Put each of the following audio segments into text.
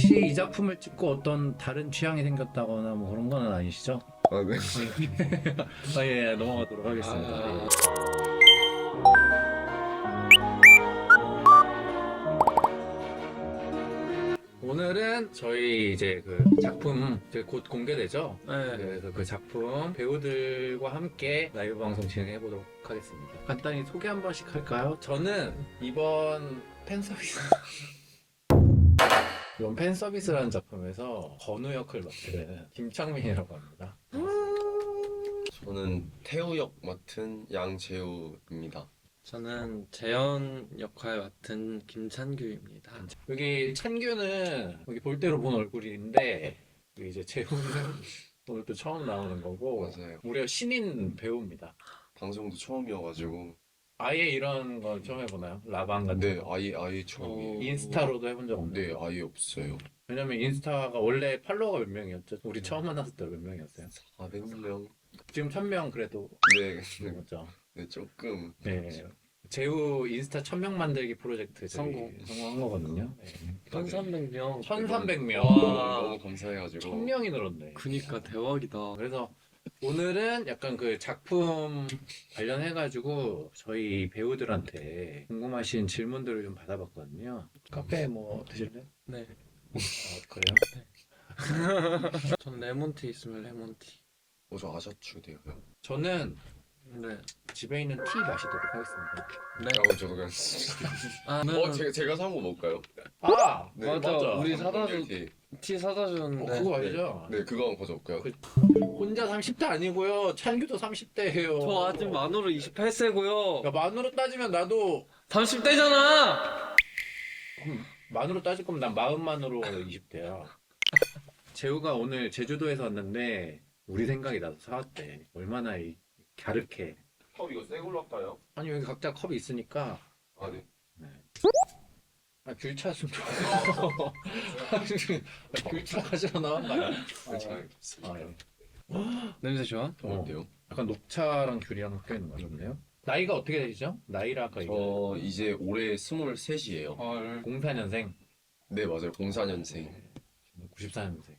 혹시 이 작품을 찍고 어떤 다른 취향이 생겼다거나 뭐 그런 건 아니시죠? 아, 네. 아, 예, 넘어가도록 하겠습니다. 예. 오늘은 저희 이제 그 작품 이제 곧 공개되죠? 네. 그래서 그 작품 배우들과 함께 라이브 방송 진행해 보도록 하겠습니다. 간단히 소개 한 번씩 할까요? 저는 이번 팬서비스 이번 팬서비스라는 작품에서 건우 역을 맡은 김창민이라고 합니다. 저는 태우 역 맡은 양재우입니다. 저는 재현 역할 맡은 김찬규입니다. 여기 찬규는 여기 볼 대로 본 얼굴인데 여기 이제 재훈은 오늘 또 처음 나오는 거고 맞아요. 무려 신인 배우입니다. 방송도 처음이어가지고. 아예 이런 건 처음 해보나요? 라방 같은 네, 거? 아예 처음이에요. 인스타로도 해본 적 없나요? 네, 아예 없어요. 왜냐면 인스타가 원래 팔로워가 몇 명이었죠? 우리 처음 만났을 때 몇 명이었어요? 400명? 지금 1000명 그래도 네, 넘었죠? 네, 조금. 네. 재우 인스타 1000명 만들기 프로젝트 성공한 거거든요. 네. 1300명. 1300명. 와. 너무 감사해가지고. 1000명이 늘었네. 그니까 대박이다. 그래서 오늘은 약간 그 작품 관련해가지고 저희 배우들한테 궁금하신 질문들을 좀 받아봤거든요. 카페 뭐 드실래요? 네. 그래요? 전 레몬티 있으면 레몬티. 저 아샤추 돼요. 저는 네. 집에 있는 티 마시도록 하겠습니다. 네. 저도 그냥. 아, 제가 산 거 뭘까요? 아! 네, 맞아. 우리 사다 티. 티 사다 줬는데. 그거 아니죠? 네, 그거 한번 가져올까요? 그- 혼자 30대 아니고요. 찬규도 30대예요. 저 아직 만으로 28세고요. 야, 만으로 따지면 나도 30대잖아. 만으로 따질 거면 난 40만으로 20대야. 재우가 오늘 제주도에서 왔는데 우리 생각이 나서 사왔대. 얼마나 갸륵해. 이거 새 걸로 할까요? 아니 여기 각자 컵이 있으니까 아, 네. 귤차 좀 줘. 귤차 가지러 나온 거 아니야? 잘 아, 예. 냄새 좋아? 어때요? 약간 녹차랑 귤이랑 섞여 있는 거 같은데요? 나이가 어떻게 되시죠? 나이를 아까 저 이제 올해 23이에요. 헐. 04년생, 네, 맞아요. 04년생. 94년생.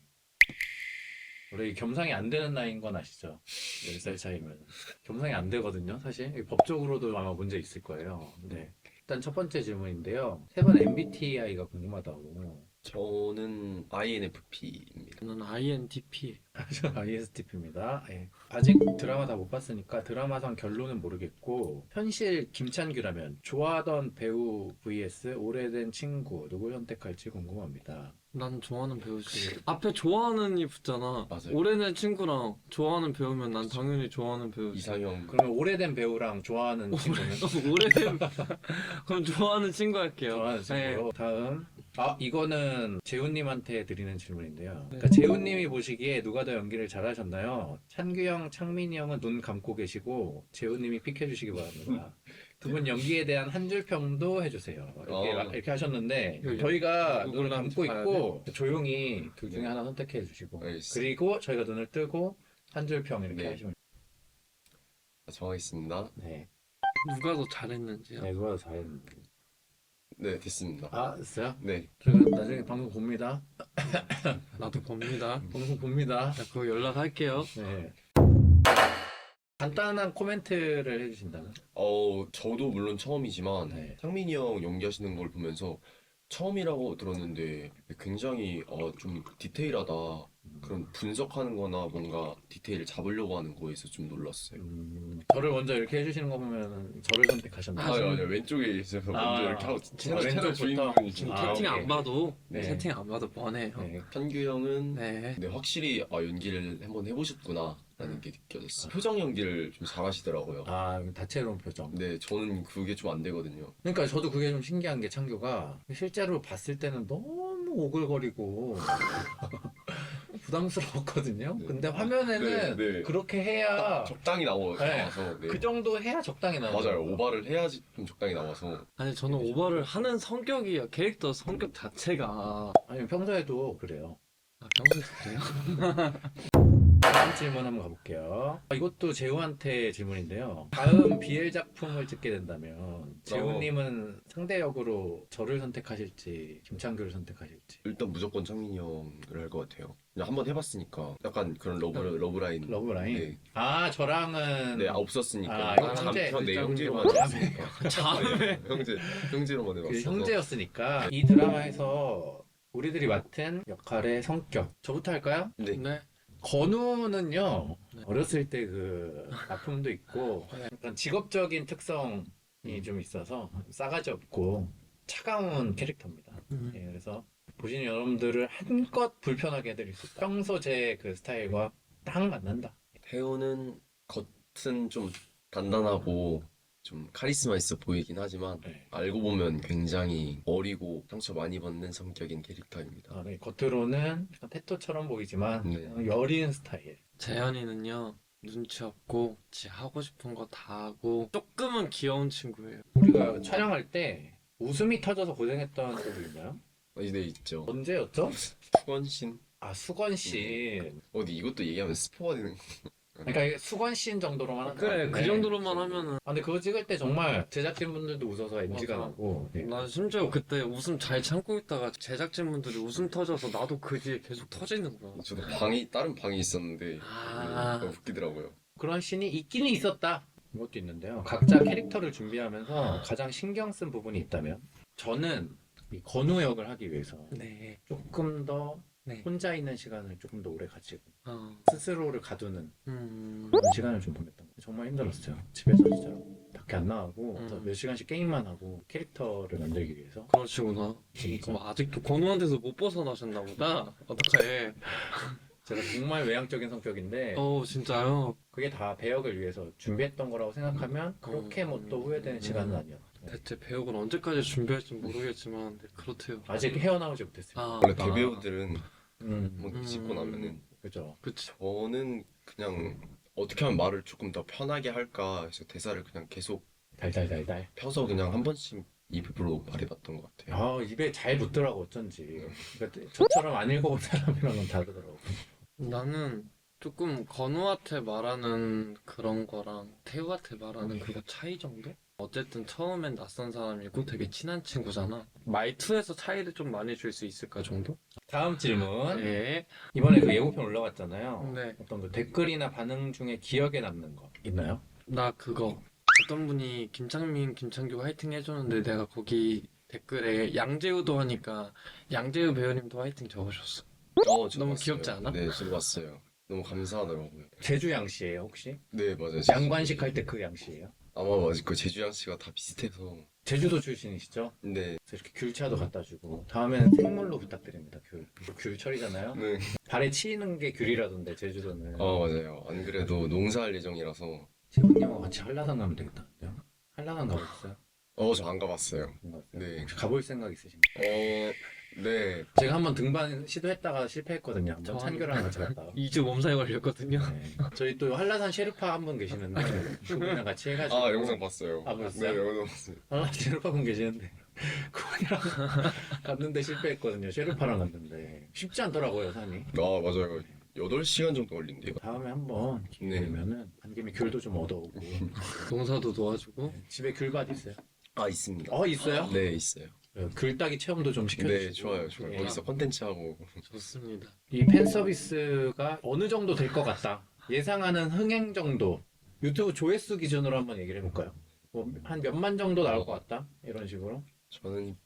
원래 이 겸상이 안 되는 나이인 건 아시죠? 10살 차이면. 겸상이 안 되거든요, 사실. 법적으로도 아마 문제 있을 거예요. 네. 일단 첫 번째 질문인데요. 세 분 MBTI가 궁금하다고. 저는 INFP입니다. 저는 INTP. 저 ISTP입니다. 예. 아직 드라마 다 못 봤으니까 드라마상 결론은 모르겠고 현실 김찬규라면 좋아하던 배우 vs 오래된 친구 누굴 선택할지 궁금합니다. 난 좋아하는 배우지. 앞에 좋아하는이 붙잖아. 맞아요. 오래된 친구랑 좋아하는 배우면 난 당연히 좋아하는 배우지. 이상형. 그러면 오래된 배우랑 좋아하는 친구는? 오래된 그럼 좋아하는 친구 할게요. 좋아하는 친구로. 네. 다음. 이거는 재훈님한테 드리는 질문인데요. 네. 그러니까 재훈님이 보시기에 누가 더 연기를 잘하셨나요? 찬규 형, 창민이 형은 눈 감고 계시고 재훈님이 픽해주시기 바랍니다. 두 분 연기에 대한 한 줄 평도 해주세요. 이렇게 하셨는데 저희가 눈을 감고 있고 조용히 둘 중에 하나 선택해 주시고 알겠습니다. 그리고 저희가 눈을 뜨고 한 줄 평 이렇게 네. 하시면 정하겠습니다. 네. 누가 더 잘했는지요? 네, 누가 더 잘했는지. 네, 됐습니다. 됐어요? 네. 저희 나중에 방송 봅니다. 나도 봅니다. 방송 봅니다. 자, 그거 연락할게요. 네. 간단한 코멘트를 해주신다면? 저도 물론 처음이지만 네. 상민이 형 연기하시는 걸 보면서 처음이라고 들었는데 굉장히 좀 디테일하다. 그런 분석하는 거나 뭔가 디테일을 잡으려고 하는 거에서 좀 놀랐어요. 저를 먼저 이렇게 해주시는 거 보면 저를 선택하셨나요? 아니요. 왼쪽에 있어서 먼저 이렇게 하고 채널 왼쪽부터? 주인공이 지금 아, 채팅 오케이. 안 봐도 네. 채팅 안 봐도 뻔해요. 네. 찬규 형은 네. 네, 확실히 연기를 한번 해보셨구나 라는 게 느껴졌어요. 표정 연기를 좀 잘하시더라고요. 다채로운 표정. 네, 저는 그게 좀 안 되거든요. 그러니까 저도 그게 좀 신기한 게 창규가 실제로 봤을 때는 너무 오글거리고 부담스러웠거든요. 네. 근데 화면에는 네, 네. 그렇게 해야 적당히 나와서 네. 그 정도 해야 적당히 나와요. 맞아요. 오바를 해야지 좀 적당히 나와서. 아니 저는 오버를 하는 성격이야. 캐릭터 성격 자체가. 아니 평소에도 그래요. 평소에 그래요? 다음 질문 한번 가볼게요. 이것도 재우한테 질문인데요. 다음 BL 작품을 찍게 된다면 재우님은 상대 역으로 저를 선택하실지 김창규를 선택하실지. 일단 무조건 창민이 형을 할 것 같아요. 그냥 한번 해봤으니까 약간 그런 러브라인. 러브라인? 네. 아 저랑은 네, 없었으니까. 아, 이거 형제. 네, 형제로만 자매. 해봤으니까. 자매. 형제로만 그 해봤어. 형제였으니까 이 드라마에서 우리들이 맡은 역할의 성격 저부터 할까요? 네. 네. 건우는요 네. 어렸을 때 그 아픔도 있고 약간 직업적인 특성이 좀 있어서 싸가지 없고 차가운 캐릭터입니다. 예, 그래서 보시는 여러분들을 한껏 불편하게 해드릴 수 있다. 평소 제 그 스타일과 딱 맞는다. 태호는 겉은 좀 단단하고 좀 카리스마 있어 보이긴 하지만 네. 알고 보면 굉장히 어리고 상처 많이 받는 성격인 캐릭터입니다. 네, 겉으로는 약간 테토처럼 보이지만 네. 여린 스타일. 재현이는요 눈치 없고 지 하고 싶은 거 다 하고 조금은 귀여운 친구예요. 우리가 촬영할 때 웃음이 터져서 고생했던 적이 있나요? 네, 있죠. 언제였죠? 수건신. 아 수건 씬. 어디 이것도 얘기하면 스포가 되는 거. 그러니까 이게 수건 씬 정도로만 하는 그래 거 그 정도로만 하면은 아 근데 그거 찍을 때 정말 제작진분들도 웃어서 NG가 맞아. 나고 네. 나 심지어 그때 웃음 잘 참고 있다가 제작진분들이 웃음 터져서 나도 그 뒤에 계속 터지는 거야. 저도 다른 방이 있었는데 아. 너무 웃기더라고요. 그런 씬이 있기는 있었다. 이것도 있는데요. 각자 캐릭터를 준비하면서 가장 신경 쓴 부분이 있다면 저는 이 건우 역을 하기 위해서 네. 조금 더 네. 혼자 있는 시간을 조금 더 오래 가지고 어. 스스로를 가두는 음. 그런 시간을 좀 보냈던 거예요. 정말 힘들었어요. 집에서 진짜 밖에 안 나가고 음. 몇 시간씩 게임만 하고 캐릭터를 만들기 위해서 그러시구나. 진짜 그럼 아직도 건우한테서 못 벗어나셨나 보다. 어떡해. 제가 정말 외향적인 성격인데 진짜요? 그게 다 배역을 위해서 준비했던 거라고 생각하면 그렇게 뭐 또 후회되는 시간은 아니었어요. 대체 배역을 언제까지 준비할지 모르겠지만 네, 그렇대요. 아직 헤어나오지 못했어요. 아, 원래 대배우들은 뭐 음. 찍고 나면은 그죠. 그치. 저는 그냥 어떻게 하면 말을 조금 더 편하게 할까 해서 대사를 그냥 계속 달달달달. 펴서 그냥 한 번씩 입으로 말해봤던 것 같아요. 아 입에 잘 붙더라고 어쩐지. 그러니까 저처럼 안 읽어본 사람이랑은 다르더라고. 나는 조금 건우한테 말하는 그런 거랑 태우한테 말하는 그거 차이 정도? 어쨌든 처음엔 낯선 사람이고 되게 친한 친구잖아. 말투에서 차이를 좀 많이 줄 수 있을까 정도? 다음 질문. 네. 이번에 그 예고편 올라갔잖아요. 네. 어떤 그 댓글이나 반응 중에 기억에 남는 거 있나요? 나 그거 어떤 분이 김창민, 김창규 화이팅 해줬는데 내가 거기 댓글에 양재우도 하니까 양재우 배우님도 화이팅 적으셨어. 저도 너무 봤어요. 귀엽지 않아? 네, 저도 봤어요. 너무 감사하더라고요. 제주 양씨예요 혹시? 네, 맞아요. 양관식 할 때 그 양씨예요? 아마 맞을 거 제주양 씨가 다 비슷해서. 제주도 출신이시죠? 네, 그래서 이렇게 귤차도 갖다 주고 다음에는 생물로 부탁드립니다. 귤철이잖아요. 네. 발에 치이는 게 귤이라던데 제주도는. 맞아요. 안 그래도 농사할 예정이라서. 재훈님하고 같이 한라산 가면 되겠다는데요? 한라산 가보셨어요? 저 안 가봤어요. 안 가봤어요? 네. 혹시 가볼 생각 있으신가요? 네. 제가 한번 등반 시도했다가 실패했거든요. 한번 저 찬규랑 같이 갔다가. 2주 몸살이 걸렸거든요. 네. 저희 또 한라산 셰르파 한 분 계시는데 그분이랑 같이 해가지고 영상 봤어요. 아, 보셨어요? 네, 영상 봤어요. 한라산 셰르파 분 계시는데 그분이랑 갔는데 실패했거든요. 셰르파랑 갔는데 쉽지 않더라고요 산이. 맞아요. 8시간 정도 걸린대요. 다음에 한번 기회 네. 되면은 한 김에 귤도 좀 얻어오고 농사도 도와주고. 집에 귤밭 있어요? 있습니다. 있어요? 네, 있어요. 귤 따기 체험도 좀 시켜주시고. 네, 좋아요. 예. 거기서 컨텐츠 하고. 좋습니다. 이 팬 서비스가 어느 정도 될 것 같다. 예상하는 흥행 정도. 유튜브 조회수 기준으로 한번 얘기를 해볼까요? 뭐 한 몇만 정도 나올 것 같다. 이런 식으로. 저는,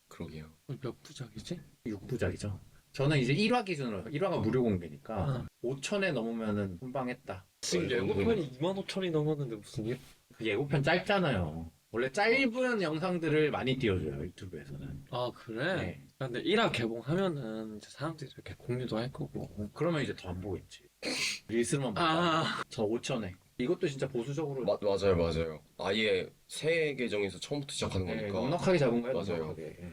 그러게요. 몇 부작이지? 6부작이죠. 저는 이제 1화 기준으로 1화가 무료 공개니까 5천에 넘으면은 선방했다. 지금 예고편이 25,000이 넘었는데 무슨 일? 그 예고편 짧잖아요. 원래 짧은 영상들을 많이 띄워줘요 유튜브에서는. 아 그래? 네. 근데 1화 개봉하면은 이제 사람들이 이렇게 공유도 할 거고. 그러면 이제 더 안 보겠지. 릴스만 볼까? 저 5천에. 이것도 진짜 보수적으로 맞아요. 아예 새 계정에서 처음부터 시작하는 네, 거니까. 넉넉하게 잡은 거예요. 맞아요. 넉넉하게. 예.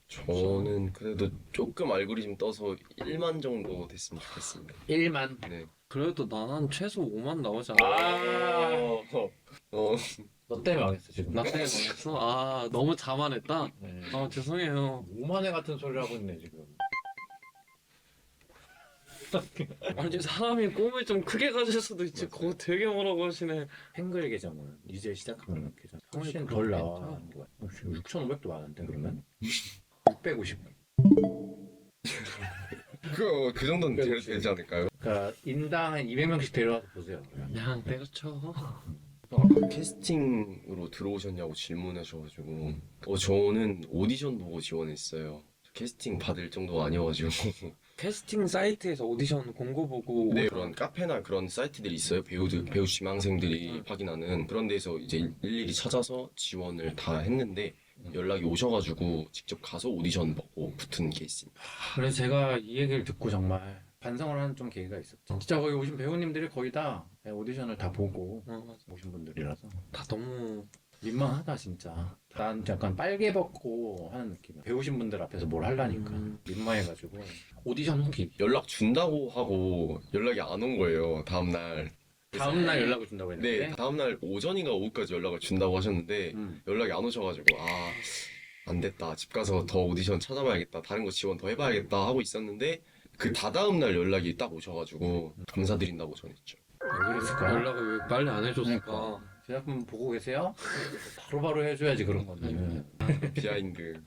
저는 그래도 조금 알고리즘 떠서 1만 정도 됐으면 좋겠습니다. 1만. 네. 그래도 나는 최소 5만 나오지 않아? 너 때문에 망했어 지금. 나 때문에 망했어? 너무 자만했다? 네. 죄송해요. 5만회 같은 소리를 하고 있네 지금. 아니 사람이 꿈을 좀 크게 가질 수도 있지. 그거 되게 뭐라고 하시네. 탱글 계정은 이제 시작하는 계정 훨씬 그럼 덜 괜찮아. 나와. 6,500도 많은데 그러면 650. 그 정도는 되지 않을까요? 그러니까 인당 한 200명씩 데려와서 보세요. 그냥 때려쳐. 아까 캐스팅으로 들어오셨냐고 질문하셔가지고 저는 오디션 보고 지원했어요. 캐스팅 받을 정도가 아니어가지고 캐스팅 사이트에서 오디션 공고 보고 네, 그런 카페나 그런 사이트들이 있어요. 배우 지망생들이 확인하는 그런 데서 이제 일일이 찾아서 지원을 다 했는데 연락이 오셔가지고 직접 가서 오디션 보고 붙은 케이스입니다. 그래서 제가 이 얘기를 듣고 정말 반성을 하는 좀 계기가 있었죠. 진짜 거기 오신 배우님들이 거의 다 오디션을 다 보고 맞아. 오신 분들이라서 다 너무 민망하다 진짜. 난 약간 빨개 벗고 하는 느낌. 배우신 분들 앞에서 뭘 하려니까 민망해가지고 오디션 후기. 연락 준다고 하고 연락이 안 온 거예요. 다음날. 다음날 연락을 준다고 네, 했는데 다음날 오전인가 오후까지 연락을 준다고 하셨는데 연락이 안 오셔가지고 안 됐다. 집 가서 더 오디션 찾아봐야겠다. 다른 거 지원 더 해봐야겠다 하고 있었는데 그 다다음날 연락이 딱 오셔가지고 감사드린다고 전했죠. 왜 그랬을까? 연락을 왜 빨리 안 해줬을까? 그러니까. 제작품 보고 계세요? 바로바로 해줘야지 그런 거는. 비하인드.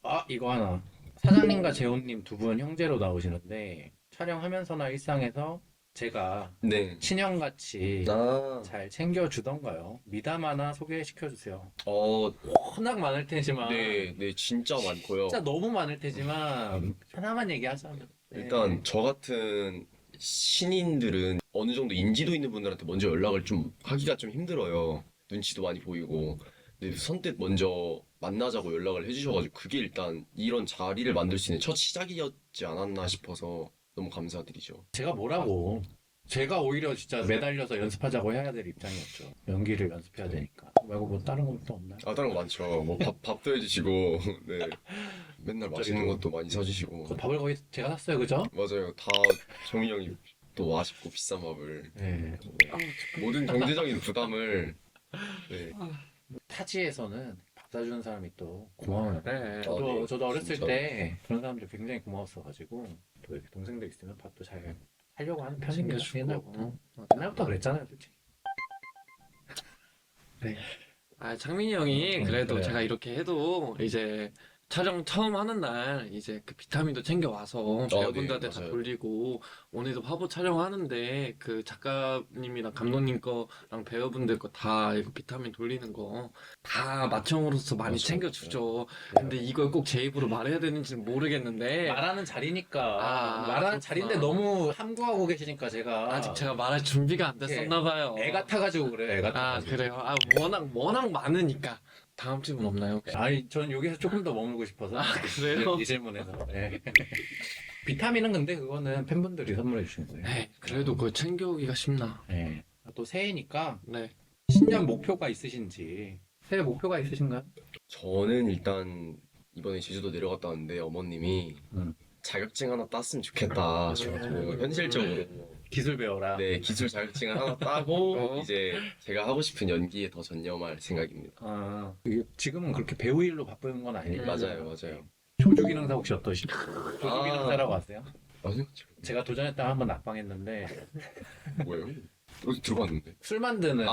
아 이거 하나. 사장님과 재훈님 두 분 형제로 나오시는데 촬영하면서나 일상에서 제가 네. 친형같이 아, 잘 챙겨주던가요? 미담 하나 소개시켜주세요. 어, 워낙 많을 테지만 네, 네, 진짜 많고요. 진짜 너무 많을 테지만 하나만 얘기하자면 네. 일단 저 같은 신인들은 어느 정도 인지도 있는 분들한테 먼저 연락을 좀 하기가 좀 힘들어요. 눈치도 많이 보이고. 근데 선뜻 먼저 만나자고 연락을 해주셔가지고 그게 일단 이런 자리를 만들 수 있는 첫 시작이었지 않았나 싶어서 너무 감사드리죠. 제가 뭐라고 제가 오히려 진짜 매달려서 연습하자고 해야 될 입장이었죠. 연기를 연습해야 되니까. 말고 뭐 다른 것도 없나요? 아, 다른 거 많죠. 뭐 밥도 해주시고, 네. 맨날 맛있는 것도 많이 사주시고. 그 밥을 거의 제가 샀어요, 그죠? 맞아요. 다 정희 형이 또 맛있고 비싼 밥을. 네. 모든 경제적인 부담을. 네. 타지에서는 밥 사주는 사람이 또 고마워요. 그래. 저도 어렸을 진짜. 때 그런 사람들 굉장히 고마웠어가지고 또 이렇게 동생들 있으면 밥도 잘 하려고 하는 편입니다. 옛날부터. 옛날부터 그랬잖아요, 솔직히. 네. 아, 창민이 형이 그래도 그래요. 제가 이렇게 해도 이제 촬영 처음 하는 날 이제 그 비타민도 챙겨와서 배우분들한테 네, 다 맞아요. 돌리고 오늘도 화보 촬영하는데 그 작가님이랑 감독님 거랑 배우분들 거 다 이거 비타민 돌리는 거 다 마청으로서 많이 맞아요. 챙겨주죠. 네. 근데 이걸 꼭 제 입으로 말해야 되는지는 모르겠는데 말하는 자리니까 아, 말하는 그렇구나. 자리인데 너무 함구하고 계시니까 제가 아직 제가 말할 준비가 안 됐었나 봐요. 애 같아가지고 그래요. 애 아, 같아가지고. 그래요? 아, 워낙 많으니까. 다음 질문 없나요? 혹시? 아니 전 여기서 조금 더 머물고 싶어서 그래요? 이 질문에서 네. 비타민은 근데 그거는 팬분들이 선물해 주시는 거예요. 네, 그래도 그걸 챙겨오기가 쉽나. 네. 또 새해니까 네. 신년 목표가 있으신지 새해 목표가 있으신가요? 저는 일단 이번에 제주도 내려갔다 왔는데 어머님이 자격증 하나 땄으면 좋겠다. 하셔가지고 현실적으로 기술 배워라. 네, 기술 자격증을 하나 따고 어. 이제 제가 하고 싶은 연기에 더 전념할 생각입니다. 아, 이게 지금은 그렇게 배우 일로 바쁘는 건 아니니까. 맞아요. 조주기능사 혹시 어떠시죠? 조주기능사라고 아세요? 아니요, 제가 도전했다가 한번 낙방했는데 뭐예요? 어디 들어봤는데? 술 만드는 네,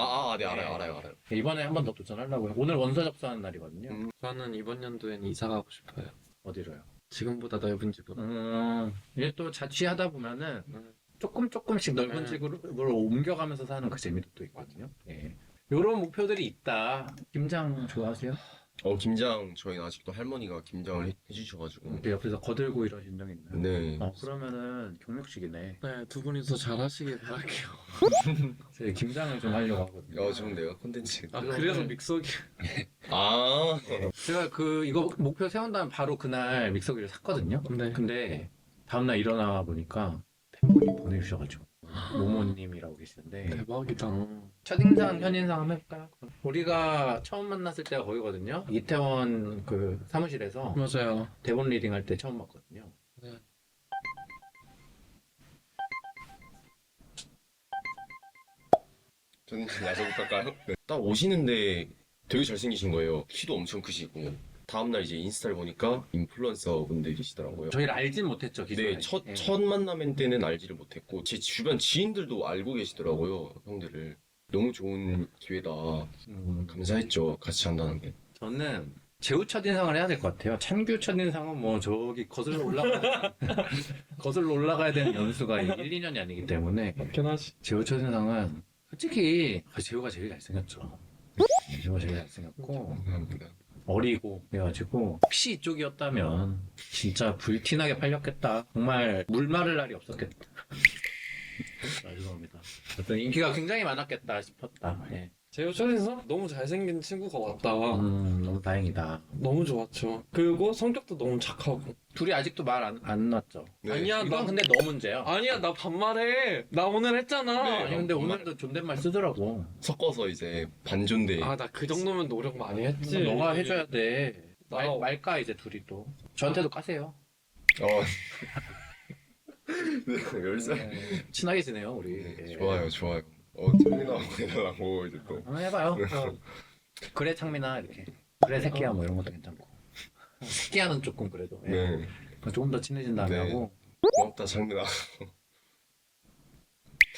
알아요. 이번에 한 번 더 도전하려고요. 오늘 원서 접수하는 날이거든요. 저는 이번 연도엔 이사 가고 싶어요. 어디로요? 지금보다 넓은 집으로. 이게 또 자취하다 보면은 음. 조금씩 넓은 네. 집으로 옮겨가면서 사는 그 재미도 또 있거든요. 예. 요런 목표들이 있다. 김장 좋아하세요? 김장 저희는 아직도 할머니가 김장을 해주셔가지고 근데 옆에서 거들고 이러신 적 있나요? 네. 그러면은 경력직이네. 네, 두 분이서 잘하시길 바랄게요. 제가 김장을 좀 하려고 하거든요. 좋은데요, 콘텐츠. 아, 그래서 믹서기. 아, 제가 이거 목표 세운 다음 바로 그날 믹서기를 샀거든요. 네. 근데 다음날 일어나 보니까 팬분이 보내주셔가지고 모모님이라고 계시는데 대박이다. 첫인상, 현인상 한번 해볼까요? 우리가 처음 만났을 때가 거기거든요. 이태원 그 사무실에서 맞아요. 대본 리딩할 때 처음 봤거든요. 네. 저는 지금 야자부터 할까요? 네. 딱 오시는데 되게 잘생기신 거예요. 키도 엄청 크시고 다음날 이제 인스타를 보니까 인플루언서 분들이시더라고요. 저희를 알진 못했죠, 기존에. 네, 첫 예. 만남 때는 알지를 못했고 제 주변 지인들도 알고 계시더라고요, 형들을. 너무 좋은 기회다. 감사했죠, 같이 한다는 게. 저는 제우 첫인상을 해야 될 것 같아요. 찬규 첫인상은 뭐 저기 거슬러 올라가 거슬러 올라가야 되는 연수가 1, 2년이 아니기 때문에 맞긴 하지. 제우 첫인상은 솔직히 제우가 제일 잘생겼죠. 제우가 제일 잘생겼고 감사합니다. 어리고 그래가지고 혹시 이쪽이었다면 진짜 불티나게 팔렸겠다. 정말 물 마를 날이 없었겠다. 죄송합니다. 어떤 인기가 굉장히 많았겠다 싶었다. 예. 제우 첫인상 너무 잘생긴 친구가 왔다. 너무 다행이다. 너무 좋았죠. 그리고 성격도 너무 착하고. 둘이 아직도 말 안 났죠. 네. 아니야, 이건 나 근데 너 문제야. 아니야, 나 반말해. 나 오늘 했잖아. 네. 아니 근데 오늘도 존댓말 쓰더라고. 섞어서 이제 반존대. 아, 나 그 정도면 노력 많이 했지. 너가 해줘야 돼. 나- 말까 이제 둘이 또. 저한테도 까세요. 어. 네, 10살. 친하게 지내요 우리. 네, 예. 좋아요, 좋아요. 창민아 해달라고 이제 또. 한번 해봐요. 그래 창민아 이렇게. 그래 새끼야 뭐 이런 것도 괜찮고. 새끼야는 조금 그래도. 예. 네, 조금 더 친해진 다음에 네. 하고. 고맙다 창민아.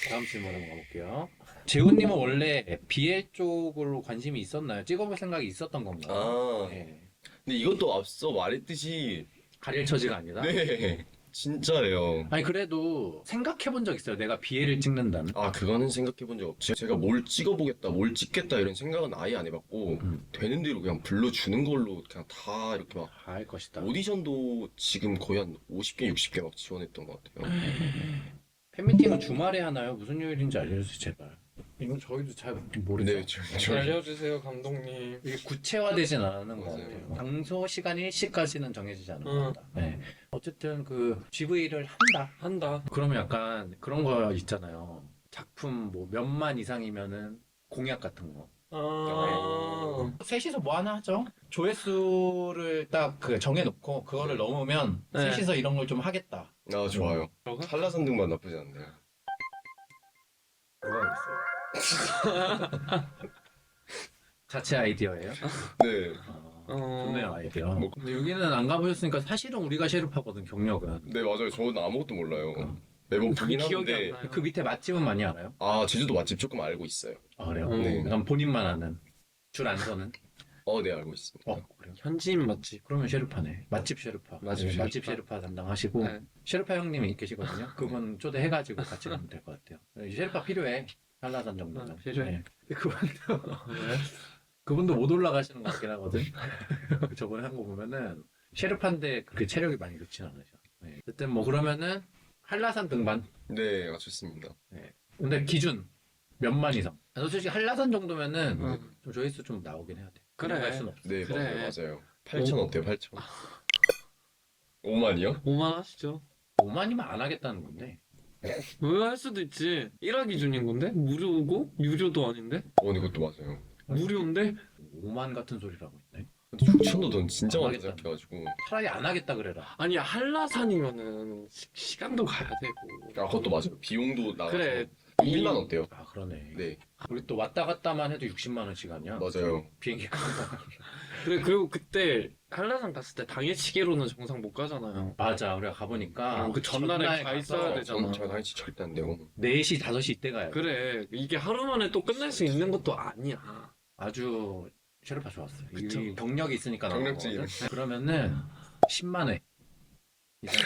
다음 질문 한번 가볼게요. 재훈님은 원래 BL 쪽으로 관심이 있었나요? 찍어볼 생각이 있었던 건가요? 아, 예. 근데 이것도 앞서 말했듯이 가릴 처지가 아니라. 네, 진짜예요. 아니 그래도 생각해본 적 있어요. 내가 BL을 찍는다는. 아, 그거는 생각해본 적 없지. 제가 뭘 찍어보겠다, 뭘 찍겠다 이런 생각은 아예 안 해봤고 되는 대로 그냥 불러주는 걸로 그냥 다 이렇게 막 다 할 것이다. 오디션도 지금 거의 한 50개, 60개 막 지원했던 것 같아요. 팬미팅은 주말에 하나요? 무슨 요일인지 알려주세요 제발. 이건 저희도 잘 모르죠. 네, 저 알려주세요, 감독님. 이게 구체화되진 않은 것 맞아요. 같아요. 방송 시간 일시까지는 정해지지 않은 응. 것 같다. 네. 어쨌든 그 GV를 한다. 한다. 그러면 약간 그런 거 있잖아요. 작품 뭐 몇만 이상이면은 공약 같은 거. 아, 셋이서 뭐 하나 하죠? 조회수를 딱 그 정해놓고 그거를 넘으면 네. 셋이서 이런 걸 좀 하겠다. 아, 좋아요. 저거? 한라산등반 나쁘지 않네요. 뭐가 있어요? 자체 아이디어예요? 네, 좋네요 아이디어. 뭐- 근데 여기는 안 가보셨으니까 사실은 우리가 셰르파거든 경력은. 네 맞아요. 저는 아무것도 몰라요. 매번 보긴 기억이 하는데 안 나요. 그 밑에 맛집은 많이 알아요? 아, 제주도 맛집 조금 알고 있어요. 아 그래요? 네. 약간 본인만 아는 줄 안 서는. 네, 알고 있습니다. 그래요? 현지인 맛집. 그러면 셰르파네. 맛집 셰르파. 맛집 네, 셰르파. 맛집 셰르파 담당하시고 네. 셰르파 형님이 계시거든요. 그분 초대해가지고 같이 가면 될 것 같아요. 셰르파 필요해. 한라산 정도는. 필요해. 네. 그분도 못 올라가시는 것 같긴 하거든. 저번에 한 거 보면은 셰르파인데 그렇게 체력이 많이 좋진 않으셔. 네. 어쨌든 뭐 그러면은 한라산 등반. 네, 좋습니다. 근데 기준 몇만 이상. 솔직히 한라산 정도면은 응. 좀 조회수 좀 나오긴 해야 돼. 그래. 갈 수는 없어. 네, 그래. 맞아요. 8천 어때요? 8천. 5만이요? 5만 하시죠. 5만이면 안 하겠다는 건데. 왜 할 수도 있지. 1화 기준인 건데? 무료고? 유료도 아닌데? 근데 그것도 맞아요. 무료인데? 5만 같은 소리라고 있네. 근데 6천도 넌 진짜 안 많이 하겠다. 생각해가지고. 차라리 안 하겠다 그래라. 아니, 한라산이면은 시간도 가야 되고. 아, 그것도 맞아요. 비용도 나가서. 그래. 1만 어때요? 아 그러네. 네, 우리 또 왔다 갔다만 해도 60만 원씩 아니야? 맞아요. 비행기 한 번. 그래, 그리고 그때 한라산 갔을 때 당일치기로는 정상 못 가잖아요. 맞아. 우리가 가보니까 그 전날에 가 있어야 되잖아. 저 당연히 절대 안 돼요. 4시, 5시 이때 가야 돼. 그래, 이게 하루 만에 또 끝날 수 있는 것도 아니야. 아주 셰르파 좋았어요. 그쵸. 이 경력이 있으니까 나온 경력직. 거거든. 그러면은 10만 회 이상.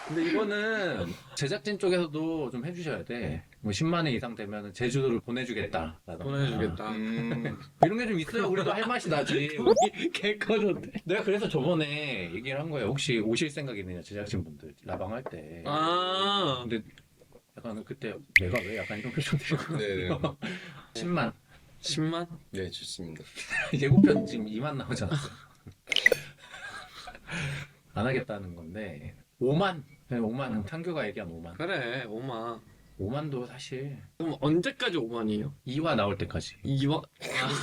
근데 이거는 제작진 쪽에서도 좀 해주셔야 돼. 뭐 10만 회 이상 되면 제주도를 보내주겠다. 보내주겠다. 이런 게 좀 있어야 우리도 할 맛이 나지. 우리 개 꺼졌대. 내가 그래서 저번에 얘기를 한 거예요. 혹시 오실 생각 있느냐 제작진 분들 라방 할 때. 아, 근데 약간 그때 내가 왜 약간 이런 표정들이 네네. 10만 10만? 네, 좋습니다. 예고편 지금 2만 나오지 않았어. 안 하겠다는 건데 5만 5만 탕교가 얘기한 5만 그래, 5만. 5만도 사실 그럼 언제까지 5만이에요? 2화 나올 때까지. 2화?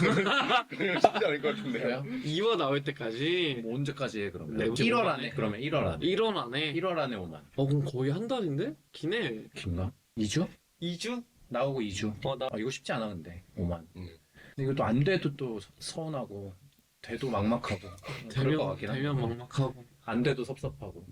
그러면 쉽지 않을 것 같은데요. 그래요? 2화 나올 때까지 뭐 언제까지 해 그러면? 네, 1월 5만 안에 그러면 1월 안에 1원 안에. 1월 안에 5만. 그럼 거의 한 달인데? 기네. 긴가? 2주? 2주? 나오고 2주. 나 이거 쉽지 않아 근데 5만. 음. 근데 이것도 안 돼도 또 서운하고 돼도 막막하고 그럴 것 같긴 되면 한데 막막하고. 안 돼도 섭섭하고.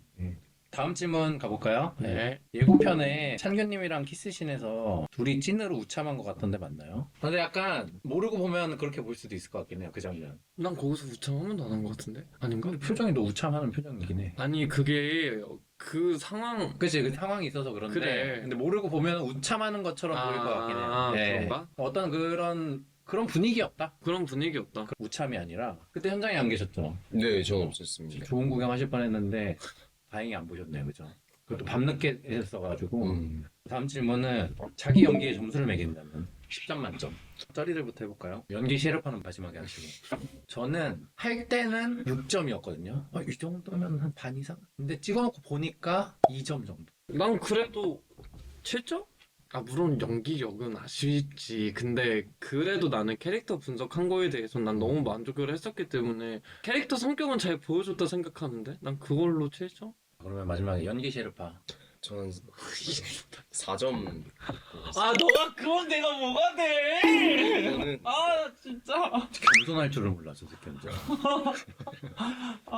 다음 질문 가볼까요? 네. 예고편에 찬규님이랑 키스신에서 둘이 찐으로 우참한 것 같던데 맞나요? 근데 약간 모르고 보면 그렇게 볼 수도 있을 것 같긴 해요 그 장면. 난 거기서 우참 한 번도 안 한 것 같은데? 아닌가? 근데 표정이 너 우참하는 표정이긴 해. 아니 그게 그 상황 그치 그 상황이 있어서 그런데 그래. 근데 모르고 보면 우참하는 것처럼 보일 것 같긴 해요. 그런가? 어떤 그런 분위기였다. 그런 분위기였다. 우참이 아니라 그때 현장에 안 계셨죠. 네, 저는 없었습니다. 좋은 구경하실 뻔했는데 다행히 안 보셨네요, 그죠? 그것도 밤늦게 했어가지고. 다음 질문은 자기 연기에 점수를 매긴다면 10점 만점. 쩌리들부터 해볼까요? 연기 셰르파는 마지막에 하시고. 저는 할 때는 6점이었거든요. 이 정도면 한 반 이상? 근데 찍어놓고 보니까 2점 정도. 난 그래도 7점? 물론 연기력은 아쉽지. 근데 그래도 나는 캐릭터 분석한 거에 대해서 난 너무 만족을 했었기 때문에 캐릭터 성격은 잘 보여줬다 생각하는데 난 그걸로 7점? 그러면 마지막에 연기 셰르파. 저는 4점. 너가 그건 내가 뭐가 돼? 저는 진짜. 겸손할 줄을 몰랐어, 저 견자.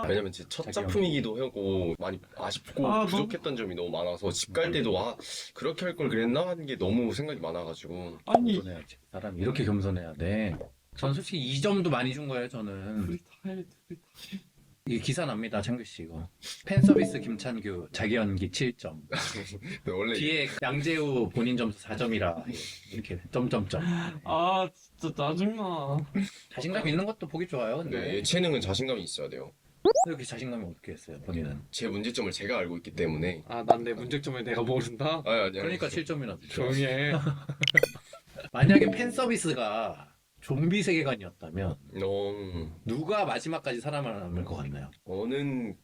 왜냐면 제 첫 자기 작품이기도 하고 많이 아쉽고 부족했던 점이 너무 많아서 집 갈 때도 그렇게 할 걸 그랬나 하는 게 너무 생각이 많아가지고. 겸손해야지. 사람 이렇게 겸손해야 돼. 전 솔직히 2점도 많이 준 거예요, 저는. 이게 기사 납니다, 창규 씨 이거. 팬 서비스 김찬규 자기 연기 7점. 네, 원래 뒤에 양재우 본인 점수 4점이라 이렇게 점점점. 진짜 짜증나. 자신감 있는 것도 보기 좋아요. 근데 네, 예체능은 자신감이 있어야 돼요. 이렇게 자신감이 어떻게 했어요, 본인은? 제 문제점을 제가 알고 있기 때문에. 난 내 문제점을 내가 모른다? 아니, 그러니까 7점이나 주죠. 조용히 해. 만약에 팬 서비스가 좀비 세계관이었다면 누가 마지막까지 살아남을 것 같나요? 저는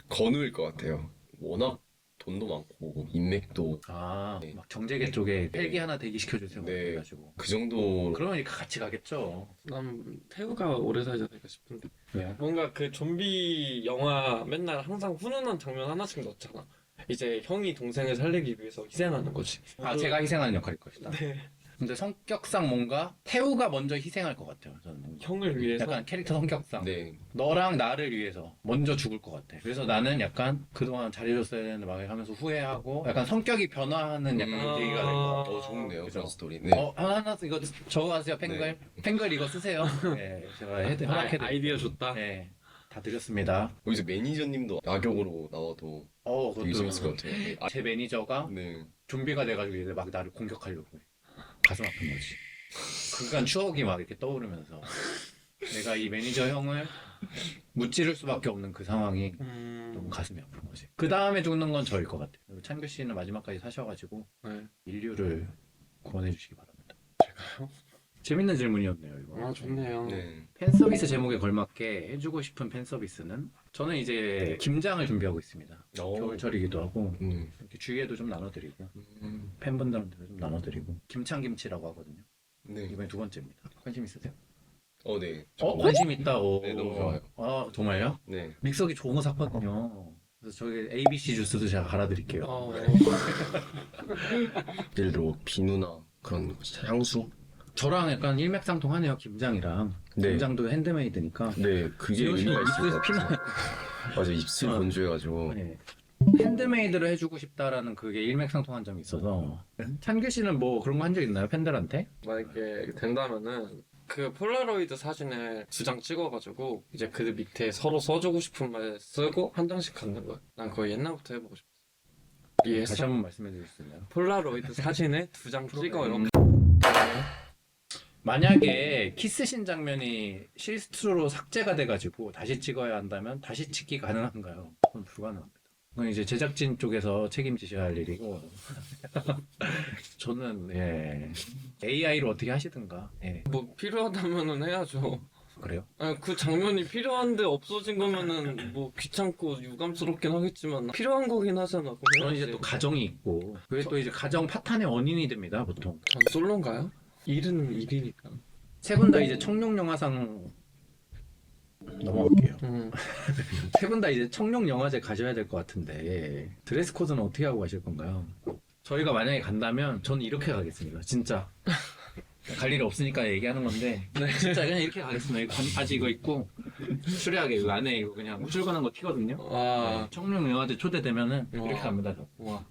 건우일 것 같아요. 워낙 돈도 많고 인맥도 막 정재계 쪽에 헬기 하나 대기시켜주세요. 네. 그래가지고. 그 정도. 그러면 이렇게 같이 가겠죠. 난 태우가 오래 살지 않을까 싶은데. 왜요? 뭔가 그 좀비 영화 맨날 항상 훈훈한 장면 하나씩 넣잖아. 이제 형이 동생을 살리기 위해서 희생하는 거지. 제가 희생하는 역할일 것이다. 네. 근데 성격상 뭔가 태우가 먼저 희생할 것 같아요. 저는 형을 위해서. 약간 캐릭터 성격상 네. 너랑 나를 위해서 먼저 죽을 것 같아. 그래서 나는 약간 그동안 잘해줬어야 되는데 막 하면서 후회하고 약간 성격이 변화하는 약간 그런 계기가 될 것 같아. 좋은데요, 그죠? 그런 스토리. 네. 하나 이거 적어가세요. 팽글. 팽글 이거 쓰세요. 네, 제가 허락해드릴게요. 아이디어 좋다. 네, 다 드렸습니다. 여기서 매니저님도 악역으로 나와도 되게 그것도 재밌을 것 같아요. 네. 제 매니저가 네. 좀비가 돼가지고 이제 막 나를 공격하려고 해. 가슴 아픈 거지. 그간 추억이 막 이렇게 떠오르면서 내가 이 매니저 형을 무찌를 수밖에 없는 그 상황이 너무 가슴이 아픈 거지. 그 다음에 죽는 건 저일 것 같아요. 그리고 찬규 씨는 마지막까지 사셔가지고 네. 인류를 구원해 주시기 바랍니다. 재밌는 질문이었네요, 이거. 좋네요. 네. 팬 서비스 제목에 걸맞게 해주고 싶은 팬 서비스는 저는 이제 김장을 준비하고 있습니다. 겨울철이기도 하고 이렇게 주위에도 좀 나눠드리고 팬분들한테도 좀 나눠드리고 김창김치라고 하거든요. 네. 이번에 2번째입니다. 관심 있으세요? 네. 관심 있다고. 네, 너무 좋아요. 정말요? 네. 믹서기 좋은 거 샀거든요. 그래서 저기 ABC 주스도 제가 갈아드릴게요. 예를 들어 비누나 그런 향수. 저랑 약간 일맥상통하네요, 김장이랑. 네. 김장도 핸드메이드니까. 네, 그게 의미가 있을 것 같아요. 맞아, 입술 건조해가지고. 네. 핸드메이드를 해주고 싶다라는 그게 일맥상통한 점이 있어서. 찬규 씨는 뭐 그런 거 한 적 있나요, 팬들한테? 만약에 된다면은 그 폴라로이드 사진을 2장 찍어가지고 이제 그 밑에 서로 써주고 싶은 말 쓰고 한 장씩 갖는 거야. 난 그거 옛날부터 해보고 싶어. 다시 이해했어? 한번 말씀해 주실 수 있나요? 폴라로이드 사진에 2장 찍어요. 만약에 키스신 장면이 실수로 삭제가 돼가지고 다시 찍어야 한다면 다시 찍기 가능한가요? 그건 불가능합니다. 그건 이제 제작진 쪽에서 책임지셔야 할 일이고 저는 AI로 어떻게 하시든가. 뭐 필요하다면은 해야죠. 그래요? 그 장면이 필요한데 없어진 거면은 뭐 귀찮고 유감스럽긴 하겠지만 필요한 거긴 하잖아. 그럼 저는 해야지. 이제 또 가정이 있고 그게 또 이제 가정 파탄의 원인이 됩니다, 보통. 전 솔로인가요? 일은 일이니까. 세 분 다 이제 청룡영화상 넘어갈게요. 세 분 다 이제 청룡영화제 가셔야 될 것 같은데 드레스 코드는 어떻게 하고 가실 건가요? 저희가 만약에 간다면 저는 이렇게 가겠습니다. 진짜. 갈 일이 없으니까 얘기하는 건데 진짜 그냥 이렇게 가겠습니다. 이거 바지 이거 입고 수려하게 이거 안에 이거 그냥 출근한 거 튀거든요. 와. 청룡 영화제 초대되면은 이렇게 와. 갑니다. 저. 와.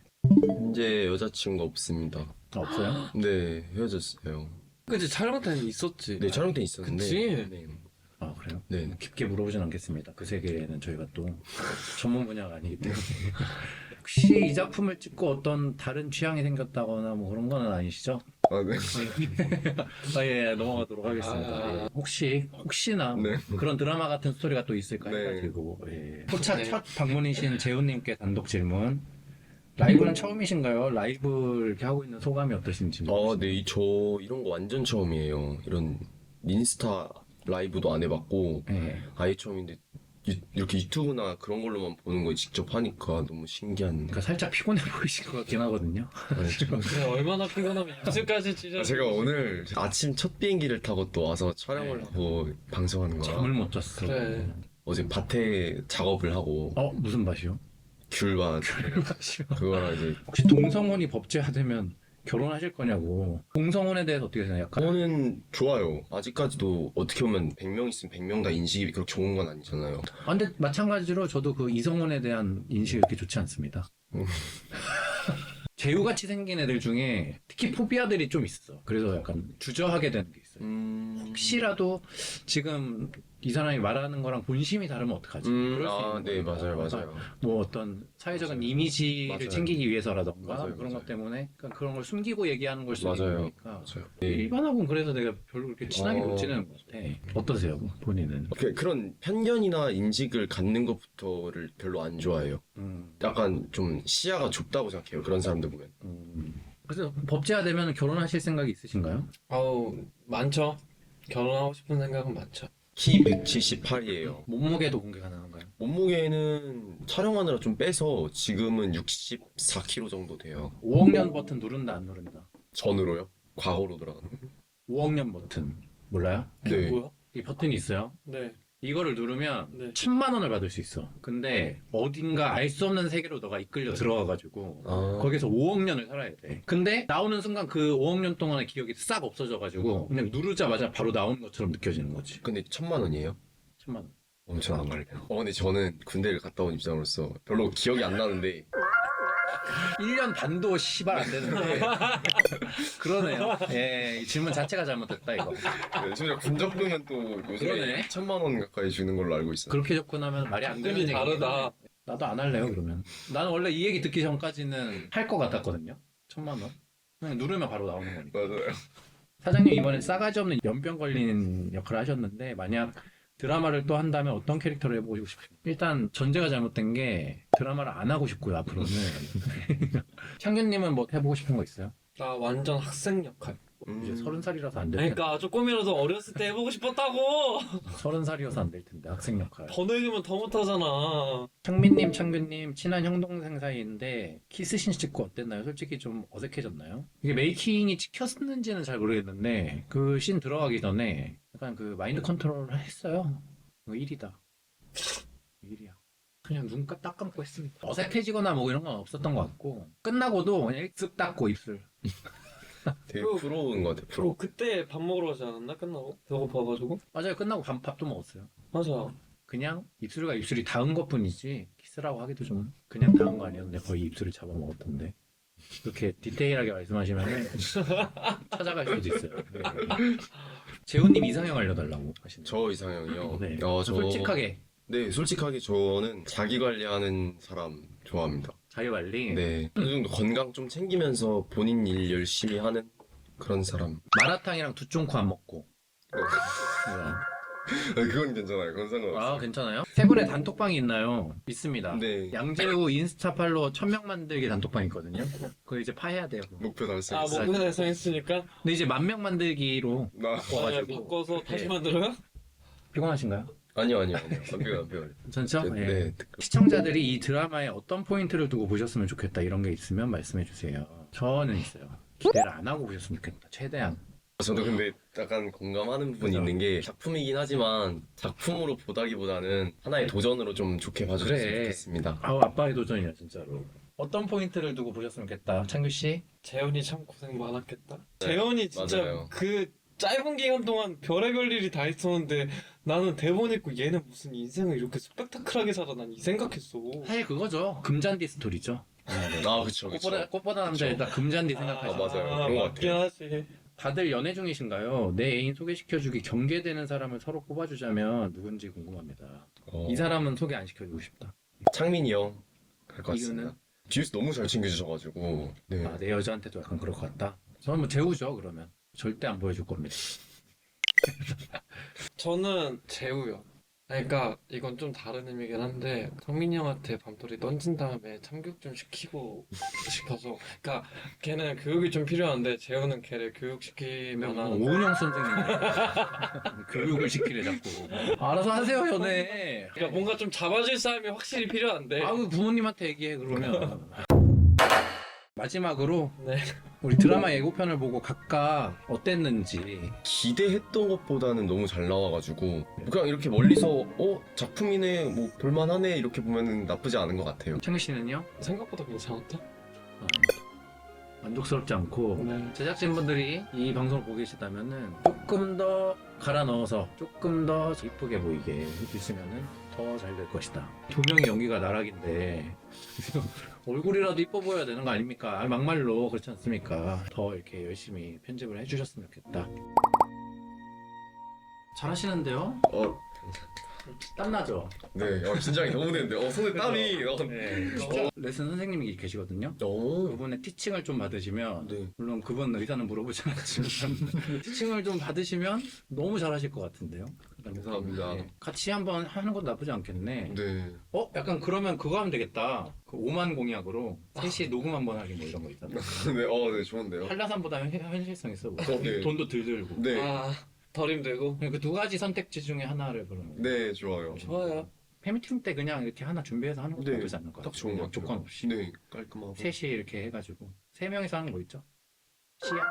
현재 여자친구 없습니다. 없어요? 네, 헤어졌어요. 그치, 촬영 때는 있었지. 네, 촬영 때 있었는데. 그치? 네. 아 그래요? 네. 깊게 물어보진 않겠습니다. 그 세계는 저희가 또 전문 분야가 아니기 때문에. 혹시 이 작품을 찍고 어떤 다른 취향이 생겼다거나 뭐 그런 건 아니시죠? 아, 네. 아, 예, 넘어가도록 하겠습니다. 예. 혹시나 네. 그런 드라마 같은 스토리가 또 있을까 네. 해가지고. 예. 포차 네. 첫 방문이신 재훈님께 단독 질문. 라이브는 처음이신가요? 라이브 이렇게 하고 있는 소감이 어떠신지. 네, 저 이런 거 완전 처음이에요. 이런 인스타 라이브도 안 해봤고, 예. 아예 처음인데, 이렇게 유튜브나 그런 걸로만 보는 거 직접 하니까 너무 신기한. 그러니까 살짝 피곤해 보이신 것 같긴 하거든요. 그래, 얼마나 피곤하면 입술까지 찢어. 제가 오늘 아침 첫 비행기를 타고 또 와서 촬영을 네. 하고 방송하는 거라. 잠을 못 잤어. 그래. 어제 밭에 작업을 하고, 무슨 밭이요? 귤밭, 그거랑 이제, 혹시 동성혼이 법제화되면 결혼하실 거냐고. 동성혼에 대해서 어떻게 생각해요? 약간 저는 좋아요. 아직까지도 어떻게 보면 100명 있으면 100명 다 인식이 그렇게 좋은 건 아니잖아요. 근데 마찬가지로 저도 그 이성혼에 대한 인식이 그렇게 좋지 않습니다. 재우같이 생긴 애들 중에 특히 포비아들이 좀 있어. 그래서 약간 주저하게 되는 게 있어요. 혹시라도 지금 이 사람이 말하는 거랑 본심이 다르면 어떡하지? 그럴 수 있는 네, 거니까. 맞아요. 뭐 어떤 사회적인 맞아요. 이미지를 맞아요. 챙기기 위해서라던가 맞아요, 그런 것 맞아요. 때문에 그러니까 그런 걸 숨기고 얘기하는 걸 수도 있는 맞아요. 거니까. 맞아요. 일반하고는 그래서 내가 별로 그렇게 친하게 놓지는 못해. 어떠세요, 본인은? 그런 편견이나 인식을 갖는 것부터를 별로 안 좋아해요. 약간 좀 시야가 좁다고 생각해요. 그런 사람들 보면. 그래서 법제화되면 결혼하실 생각이 있으신가요? 아우, 많죠. 결혼하고 싶은 생각은 많죠. 키 178이에요. 몸무게도 공개 가능한가요? 몸무게는 촬영하느라 좀 빼서 지금은 64kg 정도 돼요. 5억 년 버튼 누른다 안 누른다? 전으로요? 과거로 들어가는. 5억 년 버튼 몰라요? 네. 뭐야? 이 버튼이 있어요. 네. 이거를 누르면 네. 1000만 원을 받을 수 있어. 근데 어딘가 알 수 없는 세계로 너가 이끌려 들어가가지고 거기서 5억 년을 살아야 돼. 근데 나오는 순간 그 5억 년 동안의 기억이 싹 없어져가지고 그냥 누르자마자 바로 나오는 것처럼 느껴지는 거지. 근데 1000만 원이에요? 1000만 원. 엄청 안 갈게요. 근데 저는 군대를 갔다 온 입장으로서 별로 기억이 안 나는데 1년 반도 시발 안 되는데 그러네요. 예, 이 질문 자체가 잘못됐다 이거. 요즘에 군적금은 또 그러네. 요즘에 1000만 원 가까이 주는 걸로 알고 있어요. 그렇게 접근하면 말이 안 되는 느낌이 다르다. 나도 안 할래요 그러면. 나는 원래 이 얘기 듣기 전까지는 할 것 같았거든요. 1000만 원. 그냥 누르면 바로 나오는 거니까. 맞아요. 사장님 이번에 싸가지 없는 연병 걸린 역할을 하셨는데 만약 드라마를 또 한다면 어떤 캐릭터를 해보고 싶으세요? 일단 전제가 잘못된 게 드라마를 안 하고 싶고요 앞으로는. 창균님은 뭐 해보고 싶은 거 있어요? 나 완전 학생 역할. 이제 30살이라서 안 될 텐데. 그러니까 조금이라도 어렸을 때 해보고 싶었다고. 30살이어서 안 될 텐데 학생 역할. 더 늙으면 더 못하잖아. 창민님, 창균님 친한 형 동생 사이인데 키스신 찍고 어땠나요? 솔직히 좀 어색해졌나요? 이게 메이킹이 찍혔는지는 잘 모르겠는데 그 씬 들어가기 전에 약간 그 마인드 컨트롤을 했어요. 이거 1이다. 1이야. 그냥 눈 딱 감고 했습니다. 어색해지거나 뭐 이런 건 없었던 것 같고 끝나고도 그냥 쓱 닦고 입술. 되게 프로인 것 같아요. 프로. 그때 밥 먹으러 가지 않았나? 끝나고? 배고파가지고? 맞아요. 끝나고 밥도 먹었어요. 맞아. 그냥 입술과 입술이 닿은 것뿐이지 키스라고 하기도 좀 그냥 닿은 거 아니었는데 거의 입술을 잡아먹었던데 그렇게 디테일하게 말씀하시면 찾아갈 수도 있어요. 네. 재훈님 이상형 알려달라고 하시네요. 저 이상형이요. 네. 저 솔직하게 네, 솔직하게 저는 자기 관리하는 사람 좋아합니다. 자유관리. 네. 어느 정도 건강 좀 챙기면서 본인 일 열심히 하는 그런 사람. 마라탕이랑 두쫑코 안 먹고. 뭐야. 그건 괜찮아요. 그건 상관없어요. 아 괜찮아요? 세 분의 단톡방이 있나요? 있습니다. 네. 양재우 인스타 팔로워 1000명 만들기 단톡방 있거든요. 그거 이제 파해야 돼요. 그거. 목표 달성. 아, 목표 달성했으니까? 근데 이제 10,000명 만들기로 나 바꿔가지고. 바꿔서 다시 네. 만들어요? 피곤하신가요? 아니요. 안 배워요. 전혀? 네. 예. 네. 시청자들이 이 드라마에 어떤 포인트를 두고 보셨으면 좋겠다 이런 게 있으면 말씀해 주세요. 저는 있어요. 기대를 안 하고 보셨으면 좋겠다. 최대한. 저도 근데 약간 공감하는 부분이 그죠? 있는 게 작품이긴 하지만 작품으로 보다기보다는 하나의 도전으로 좀 좋게 봐주셨으면 그래. 좋겠습니다. 아우 아빠의 도전이야 진짜로. 어떤 포인트를 두고 보셨으면 좋겠다. 창규 씨? 재현이 참 고생 많았겠다. 네, 재현이 진짜 맞아요. 그 짧은 기간 동안 별의별 일이 다 있었는데 나는 대본 읽고 얘는 무슨 인생을 이렇게 스펙타클하게 살아 난 이 생각했어. 사실 그거죠. 금잔디 스토리죠. 아 그쵸 그쵸. 꽃보다 남자 일단 금잔디 생각하시죠. 맞아요. 그런 것 맞긴 하지. 다들 연애 중이신가요? 내 애인 소개시켜주기 경계되는 사람을 서로 꼽아주자면 누군지 궁금합니다. 이 사람은 소개 안 시켜주고 싶다. 창민이 형 할 것 같습니다. 이유는? 뒤에서 너무 잘 챙겨주셔가지고 네. 아, 내 여자한테도 약간 그럴 것 같다. 저는 뭐 재우죠 그러면. 절대 안 보여줄 겁니다. 저는 재우요. 그러니까 이건 좀 다른 의미긴 한데 성민이 형한테 밤토리 던진 다음에 참교육 좀 시키고 싶어서. 그러니까 걔는 교육이 좀 필요한데 재우는 걔를 교육시킬 만한. 오은영 선생님 교육을 시키래 자꾸. 알아서 하세요 연애. 그러니까 뭔가 좀 잡아줄 사람이 확실히 필요한데. 아우 부모님한테 얘기해 그러면. 마지막으로 네. 우리 드라마 예고편을 보고 각각 어땠는지. 기대했던 것보다는 너무 잘 나와가지고 그냥 이렇게 멀리서 작품이네 뭐 볼만하네 이렇게 보면은 나쁘지 않은 것 같아요. 창규 씨는요? 생각보다 괜찮았다. 만족스럽지 않고 네. 제작진분들이 이 방송을 보고 계시다면은 조금 더 갈아 넣어서 조금 더 이쁘게 보이게 해주시면은 더 잘 될 것이다. 두 명의 연기가 나락인데 얼굴이라도 이뻐 보여야 되는 거 아닙니까? 아니, 막말로 그렇지 않습니까? 더 이렇게 열심히 편집을 해주셨으면 좋겠다. 잘하시는데요? 땀나죠? 네, 긴장이 너무 되는데 손에 땀이 네. 레슨 선생님이 계시거든요. 너무 그분의 티칭을 좀 받으시면 네. 물론 그분 의사는 물어보지 않았지만 티칭을 좀 받으시면 너무 잘하실 것 같은데요. 감사합니다. 네. 같이 한번 하는 것도 나쁘지 않겠네. 네. 약간 그러면 그거 하면 되겠다. 그 5만 공약으로 3시에 녹음 한번 하기 뭐 이런 거 있잖아. 네, 네, 좋은데요. 한라산보다 현실성 있어 보여. 네. 돈도 덜 들고. 네, 덜 힘들고. 그 두 가지 선택지 중에 하나를 그러면. 네, 좋아요. 좋아요. 팬미팅 때 그냥 이렇게 하나 준비해서 하는 것도 네, 나쁘지 않을 것 같아요. 딱 좋은 것 같아요. 조건 없이. 네, 깔끔하고. 3시 이렇게 해가지고 3명이서 하는 거 있죠? 시야?